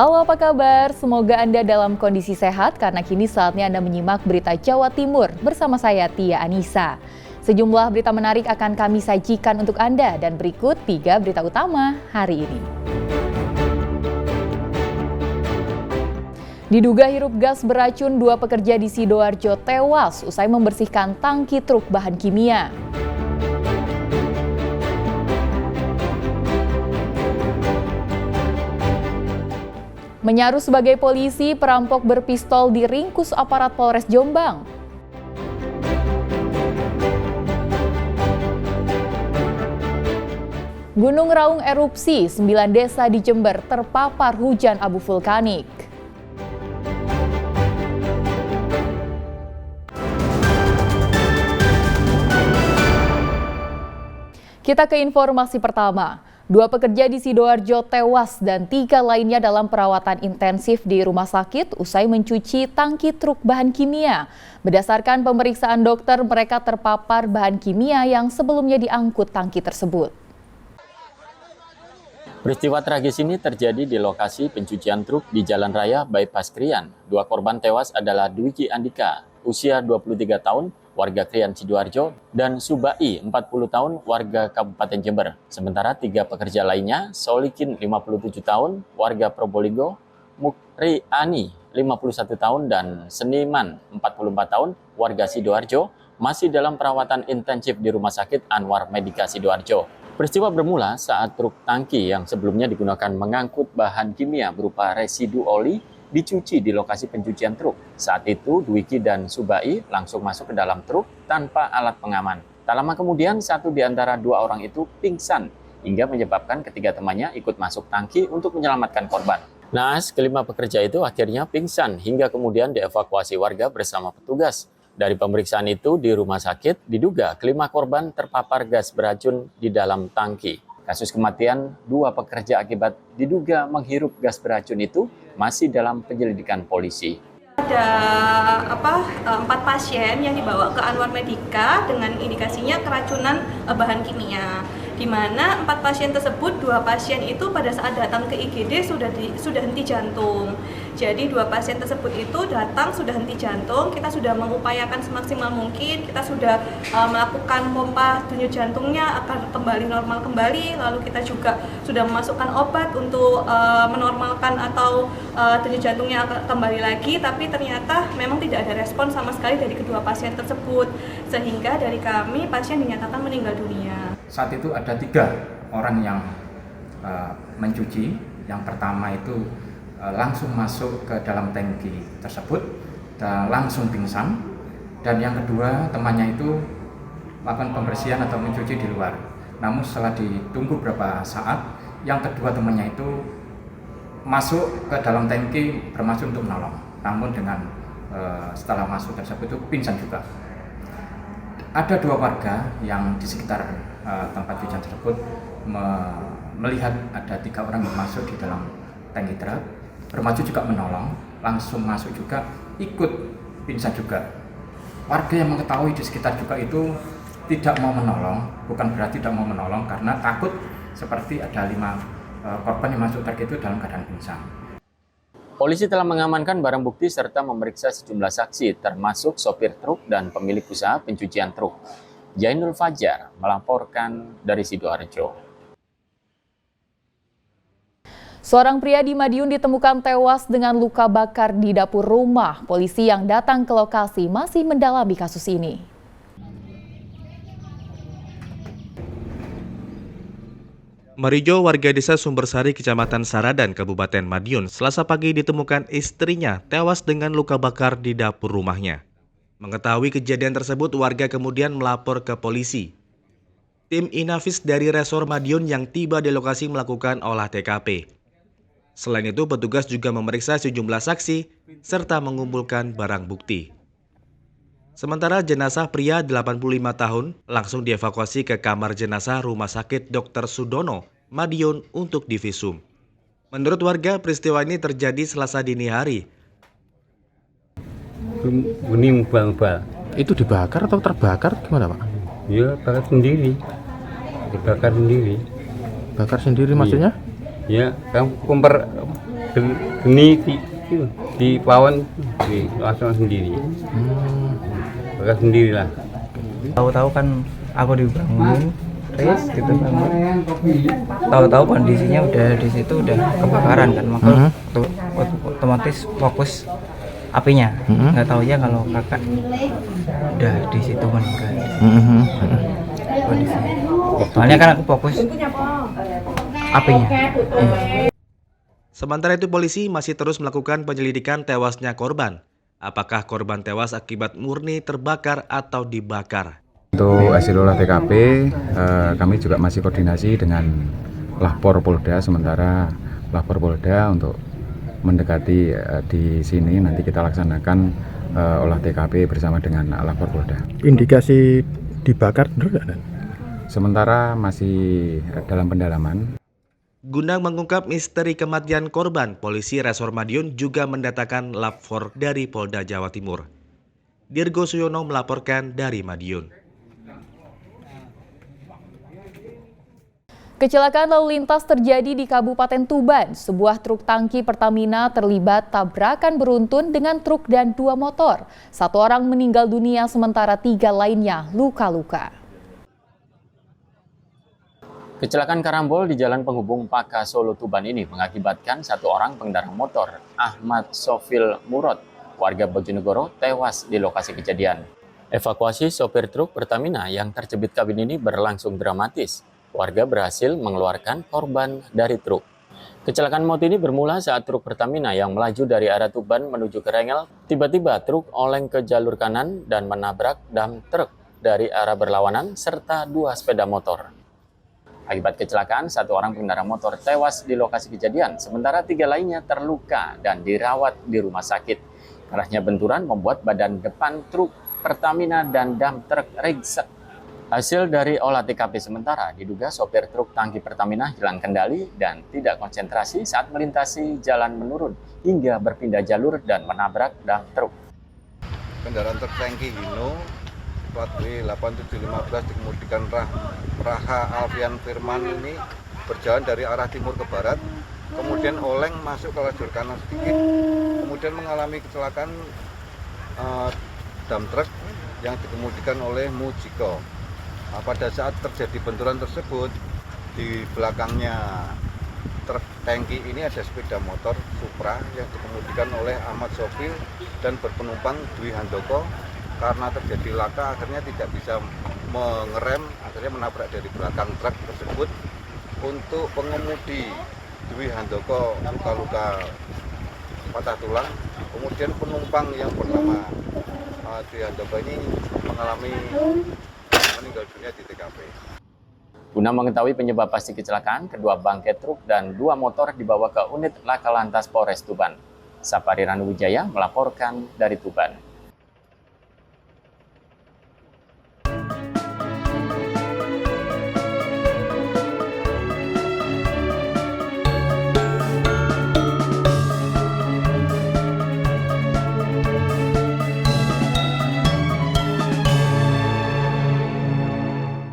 Halo, apa kabar? Semoga Anda dalam kondisi sehat karena kini saatnya Anda menyimak berita Jawa Timur bersama saya Tia Anissa. Sejumlah berita menarik akan kami sajikan untuk Anda dan berikut 3 berita utama hari ini. Diduga hirup gas beracun, 2 pekerja di Sidoarjo tewas usai membersihkan tangki truk bahan kimia. Menyaru sebagai polisi, perampok berpistol diringkus aparat Polres Jombang. Gunung Raung erupsi, 9 desa di Jember terpapar hujan abu vulkanik. Kita ke informasi pertama. 2 pekerja di Sidoarjo tewas dan 3 lainnya dalam perawatan intensif di rumah sakit usai mencuci tangki truk bahan kimia. Berdasarkan pemeriksaan dokter, mereka terpapar bahan kimia yang sebelumnya diangkut tangki tersebut. Peristiwa tragis ini terjadi di lokasi pencucian truk di Jalan Raya Bypass Krian. 2 korban tewas adalah Dwiki Andika, usia 23 tahun, warga Krian Sidoarjo, dan Subai, 40 tahun, warga Kabupaten Jember. Sementara 3 pekerja lainnya, Solikin, 57 tahun, warga Probolinggo, Mukri Ani, 51 tahun, dan Seniman, 44 tahun, warga Sidoarjo, masih dalam perawatan intensif di Rumah Sakit Anwar Medika Sidoarjo. Peristiwa bermula saat truk tangki yang sebelumnya digunakan mengangkut bahan kimia berupa residu oli dicuci di lokasi pencucian truk. Saat itu, Dwiki dan Subai langsung masuk ke dalam truk tanpa alat pengaman. Tak lama kemudian, 1 di antara 2 orang itu pingsan hingga menyebabkan ketiga temannya ikut masuk tangki untuk menyelamatkan korban. Naas, kelima pekerja itu akhirnya pingsan hingga kemudian dievakuasi warga bersama petugas. Dari pemeriksaan itu di rumah sakit, diduga kelima korban terpapar gas beracun di dalam tangki. Kasus kematian 2 pekerja akibat diduga menghirup gas beracun itu masih dalam penyelidikan polisi. Ada 4 pasien yang dibawa ke Anwar Medika dengan indikasinya keracunan bahan kimia. Di mana 4 pasien tersebut, 2 pasien itu pada saat datang ke IGD sudah henti jantung. Jadi 2 pasien tersebut itu datang sudah henti jantung, kita sudah mengupayakan semaksimal mungkin, kita sudah melakukan pompa denyut jantungnya agar kembali normal kembali, lalu kita juga sudah memasukkan obat untuk menormalkan atau denyut jantungnya kembali lagi, tapi ternyata memang tidak ada respon sama sekali dari kedua pasien tersebut, sehingga dari kami pasien dinyatakan meninggal dunia. Saat itu ada 3 orang yang mencuci. Yang pertama itu langsung masuk ke dalam tangki tersebut dan langsung pingsan. Dan yang kedua temannya itu melakukan pembersihan atau mencuci di luar. Namun setelah ditunggu beberapa saat, yang kedua temannya itu masuk ke dalam tangki bermaksud untuk menolong. Namun dengan setelah masuk tersebut itu pingsan juga. Ada 2 warga yang di sekitar tempat cucian tersebut melihat ada 3 orang yang masuk di dalam tangki truk, bermaju juga menolong, langsung masuk juga, ikut pingsan juga. Warga yang mengetahui di sekitar juga itu tidak mau menolong, bukan berarti tidak mau menolong karena takut seperti ada 5 korban yang masuk truk itu dalam keadaan pingsan. Polisi telah mengamankan barang bukti serta memeriksa sejumlah saksi, termasuk sopir truk dan pemilik usaha pencucian truk. Jainul Fajar melaporkan dari Sidoarjo. Seorang pria di Madiun ditemukan tewas dengan luka bakar di dapur rumah. Polisi yang datang ke lokasi masih mendalami kasus ini. Marijo, warga desa Sumbersari, Kecamatan Saradan, Kabupaten Madiun, Selasa pagi ditemukan istrinya tewas dengan luka bakar di dapur rumahnya. Mengetahui kejadian tersebut, warga kemudian melapor ke polisi. Tim Inafis dari Resor Madiun yang tiba di lokasi melakukan olah TKP. Selain itu, petugas juga memeriksa sejumlah saksi serta mengumpulkan barang bukti. Sementara jenazah pria 85 tahun langsung dievakuasi ke kamar jenazah Rumah Sakit Dr. Sudono, Madiun untuk divisum. Menurut warga, peristiwa ini terjadi Selasa dini hari. Bening bal-bal. Itu dibakar atau terbakar gimana, Pak? Ya, bakar sendiri. Dibakar sendiri. Bakar sendiri maksudnya? Ya, kan kompor Geni di pawon di langsung sendiri. Bakar sendirilah. Tahu-tahu kan aku dibangunin, terus gitu bangun. Tahu-tahu kondisinya udah di situ udah kebakaran kan, maka otomatis fokus apinya. Nggak tahu ya kalau kakak udah di situ meninggal. Kondisinya. Soalnya kan aku fokus apinya. Sementara itu polisi masih terus melakukan penyelidikan tewasnya korban. Apakah korban tewas akibat murni terbakar atau dibakar? Untuk hasil olah TKP, kami juga masih koordinasi dengan Lapor Polda, sementara Lapor Polda untuk mendekati di sini nanti kita laksanakan olah TKP bersama dengan Lapor Polda. Indikasi dibakar benar nggak? Sementara masih dalam pendalaman. Guna mengungkap misteri kematian korban, polisi Resor Madiun juga mendatangkan lapor dari Polda Jawa Timur. Dirgo Suyono melaporkan dari Madiun. Kecelakaan lalu lintas terjadi di Kabupaten Tuban. Sebuah truk tangki Pertamina terlibat tabrakan beruntun dengan truk dan 2 motor. 1 orang meninggal dunia sementara 3 lainnya luka-luka. Kecelakaan karambol di jalan penghubung Paka Solo Tuban ini mengakibatkan 1 orang pengendara motor, Ahmad Sofil Murad, warga Bojonegoro, tewas di lokasi kejadian. Evakuasi sopir truk Pertamina yang terjepit kabin ini berlangsung dramatis. Warga berhasil mengeluarkan korban dari truk. Kecelakaan maut ini bermula saat truk Pertamina yang melaju dari arah Tuban menuju ke Rengel, tiba-tiba truk oleng ke jalur kanan dan menabrak dam truk dari arah berlawanan serta 2 sepeda motor. Akibat kecelakaan, 1 orang pengendara motor tewas di lokasi kejadian, sementara 3 lainnya terluka dan dirawat di rumah sakit. Kerasnya benturan membuat badan depan truk Pertamina dan dam truk ringsek. Hasil dari olah TKP sementara diduga sopir truk tangki Pertamina hilang kendali dan tidak konsentrasi saat melintasi jalan menurun hingga berpindah jalur dan menabrak dam truk. Kendaraan truk tangki Hino plat W8715 dikemudikan Praha Alfian Firman ini berjalan dari arah timur ke barat, kemudian oleng masuk ke lajur kanan sedikit, kemudian mengalami kecelakaan dam truk yang dikemudikan oleh Mujiko. Pada saat terjadi benturan tersebut, di belakangnya truk tangki ini ada sepeda motor Supra yang dikemudikan oleh Ahmad Sofil dan berpenumpang Dwi Handoko. Karena terjadi laka, akhirnya tidak bisa mengerem, akhirnya menabrak dari belakang truk tersebut. Untuk pengemudi Dwi Handoko luka-luka patah tulang, kemudian penumpang yang bernama Dwi Handoko ini mengalami meninggal dunia di TKP. Guna mengetahui penyebab pasti kecelakaan, kedua bangkai truk dan 2 motor dibawa ke unit Laka Lantas Polres Tuban. Sapari Ranuwijaya melaporkan dari Tuban.